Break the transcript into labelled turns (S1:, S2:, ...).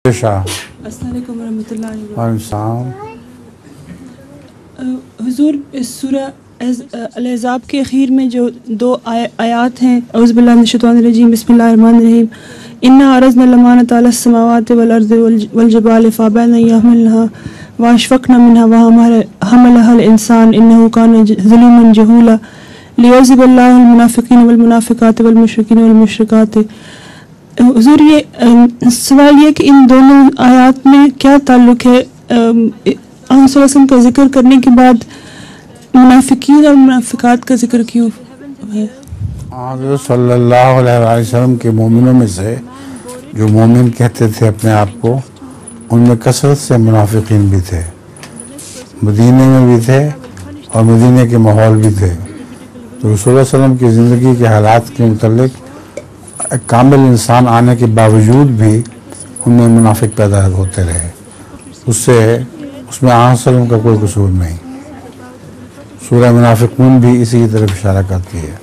S1: السلام علیکم ورحمۃ اللہ
S2: السلام.
S1: حضور اس سورہ الاحزاب کے اخیر میں جو 2 آیات ہیں، اعوذ باللہ من الشیطان الرجیم، بسم اللہ الرحمن الرحیم، انا عرضنا الامانۃ علی السماوات والارض والجبال فابین ان یحملنها واشفقن منها وحملها الانسان انه كان ظلوما جهولا لیعذب اللہ المنافقین والمنافقات والمشرکین والمشرکات. حضور یہ سوال یہ کہ ان دونوں آیات میں کیا تعلق ہے؟ صلی اللہ علیہ وسلم کا ذکر کرنے کے بعد منافقین اور منافقات کا ذکر کیوں ہے؟
S2: حضرت صلی اللہ علیہ وسلم کے مومنوں میں سے جو مومن کہتے تھے اپنے آپ کو، ان میں کثرت سے منافقین بھی تھے، مدینے میں بھی تھے اور مدینے کے ماحول بھی تھے. تو رسول اللہ علیہ وسلم کی زندگی کے حالات کے متعلق ایک کامل انسان آنے کے باوجود بھی ان میں منافق پیدا ہوتے رہے. اس میں آن صلی اللہ علیہ وسلم کا کوئی قصور نہیں. سورہ منافقون بھی اسی کی طرف اشارہ کرتی ہے.